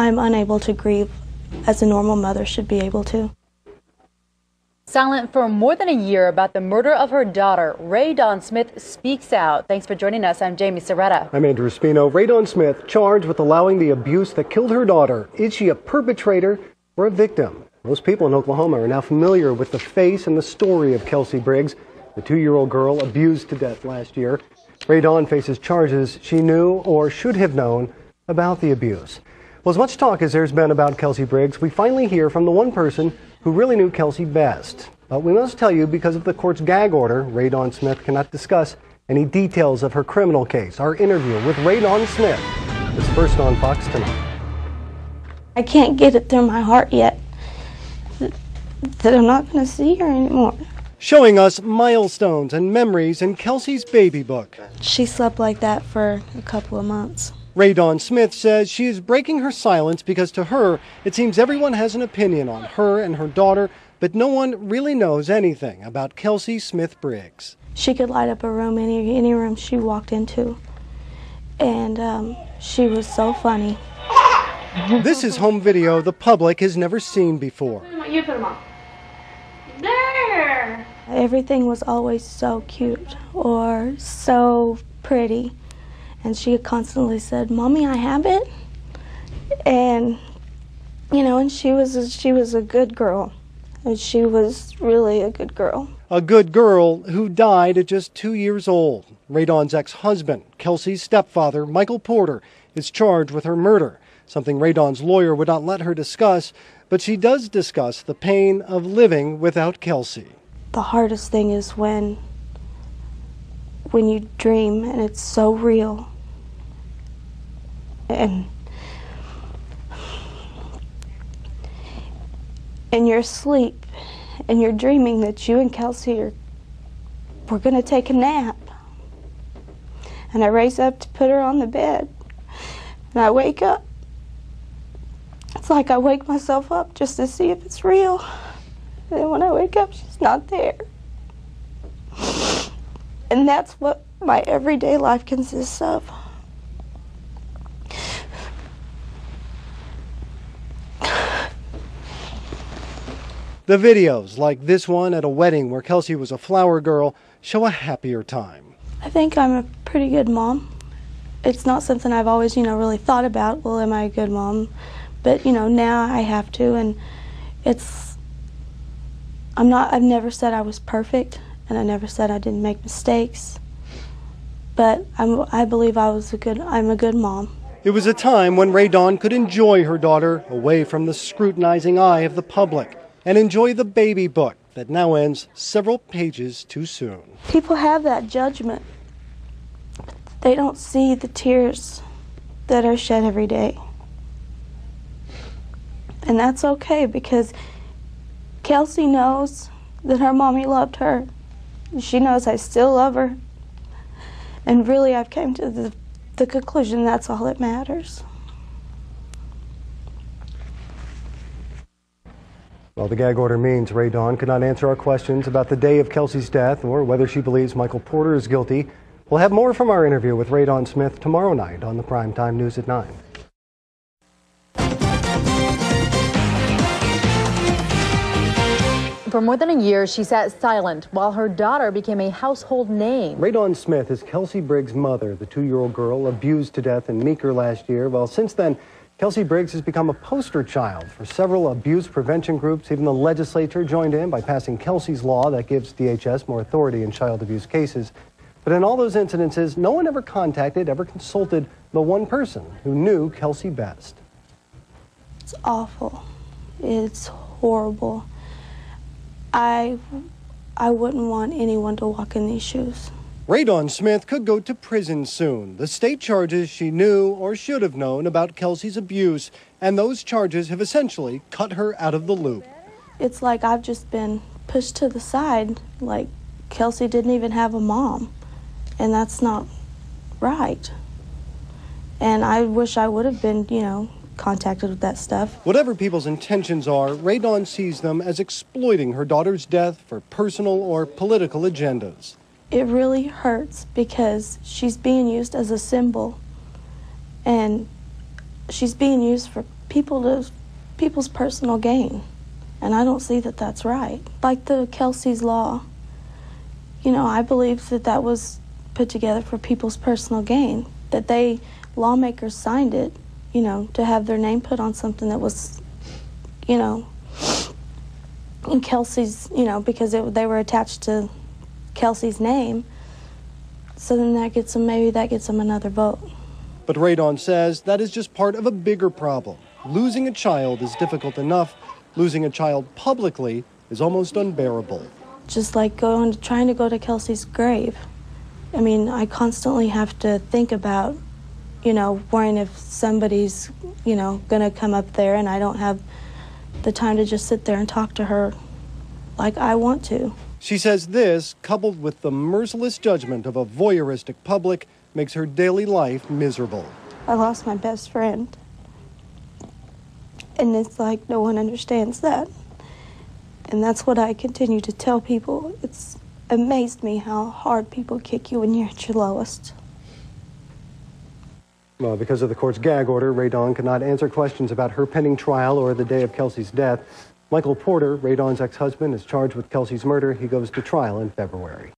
I'm unable to grieve as a normal mother should be able to. Silent for more than a year about the murder of her daughter, Raye Dawn Smith speaks out. Thanks for joining us. I'm Jamie Soretta. I'm Andrew Spino. Raye Dawn Smith charged with allowing the abuse that killed her daughter. Is she a perpetrator or a victim? Most people in Oklahoma are now familiar with the face and the story of Kelsey Briggs, the 2-year-old girl abused to death last year. Raye Dawn faces charges she knew or should have known about the abuse. Well, as much talk as there's been about Kelsey Briggs, we finally hear from the one person who really knew Kelsey best. But we must tell you, because of the court's gag order, Raye Dawn Smith cannot discuss any details of her criminal case. Our interview with Raye Dawn Smith is first on Fox tonight. I can't get it through my heart yet that I'm not going to see her anymore. Showing us milestones and memories in Kelsey's baby book. She slept like that for a couple of months. Raye Dawn Smith says she is breaking her silence because to her, it seems everyone has an opinion on her and her daughter, but no one really knows anything about Kelsey Smith Briggs. She could light up a room, any room she walked into, and she was so funny. This is home video the public has never seen before. You put them on. There! Everything was always so cute or so pretty. And she constantly said, "Mommy, I have it." And, you know, and she was a good girl. And she was really a good girl. A good girl who died at just 2 years old. Raye Dawn's ex-husband, Kelsey's stepfather, Michael Porter, is charged with her murder, something Raye Dawn's lawyer would not let her discuss, but she does discuss the pain of living without Kelsey. The hardest thing is when you dream and it's so real. And you're asleep and you're dreaming that you and Kelsey we're going to take a nap. And I raise up to put her on the bed. And I wake up. It's like I wake myself up just to see if it's real. And then when I wake up, she's not there. And that's what my everyday life consists of. The videos, like this one at a wedding where Kelsey was a flower girl, show a happier time. I think I'm a pretty good mom. It's not something I've always, really thought about. Well, am I a good mom? But, now I have to, and I've never said I was perfect, and I never said I didn't make mistakes. But I believe I'm a good mom. It was a time when Raye Dawn could enjoy her daughter away from the scrutinizing eye of the public and enjoy the baby book that now ends several pages too soon. People have that judgment. They don't see the tears that are shed every day. And that's okay, because Kelsey knows that her mommy loved her. She knows I still love her. And really, I've came to the conclusion that's all that matters. Well, the gag order means Raye Dawn could not answer our questions about the day of Kelsey's death or whether she believes Michael Porter is guilty. We'll have more from our interview with Raye Dawn Smith tomorrow night on the Primetime News at 9. For more than a year, she sat silent while her daughter became a household name. Raye Dawn Smith is Kelsey Briggs' mother, the 2-year-old girl abused to death in Meeker last year. Well, since then, Kelsey Briggs has become a poster child for several abuse prevention groups. Even the legislature joined in by passing Kelsey's law that gives DHS more authority in child abuse cases. But in all those incidences, no one ever consulted the one person who knew Kelsey best. It's awful. It's horrible. I wouldn't want anyone to walk in these shoes. Raye Dawn Smith could go to prison soon. The state charges she knew or should have known about Kelsey's abuse, and those charges have essentially cut her out of the loop. It's like I've just been pushed to the side, like Kelsey didn't even have a mom, and that's not right. And I wish I would have been, contacted with that stuff. Whatever people's intentions are, Raye Dawn sees them as exploiting her daughter's death for personal or political agendas. It really hurts because she's being used as a symbol, and she's being used people's personal gain. And I don't see that that's right. Like the Kelsey's Law, you know, I believe that that was put together for people's personal gain, that lawmakers signed it, you know, to have their name put on something that was, you know, in Kelsey's, you know, because they were attached to Kelsey's name. So then that gets them, maybe that gets them another vote. But Raye says that is just part of a bigger problem. Losing a child is difficult enough. Losing a child publicly is almost unbearable. Just like trying to go to Kelsey's grave. I mean, I constantly have to think about, you know, worrying if somebody's, you know, gonna come up there and I don't have the time to just sit there and talk to her like I want to. She says this, coupled with the merciless judgment of a voyeuristic public, makes her daily life miserable. I lost my best friend. And it's like no one understands that. And that's what I continue to tell people. It's amazed me how hard people kick you when you're at your lowest. Well, because of the court's gag order, Raye could not answer questions about her pending trial or the day of Kelsey's death. Michael Porter, Raye's ex-husband, is charged with Kelsey's murder. He goes to trial in February.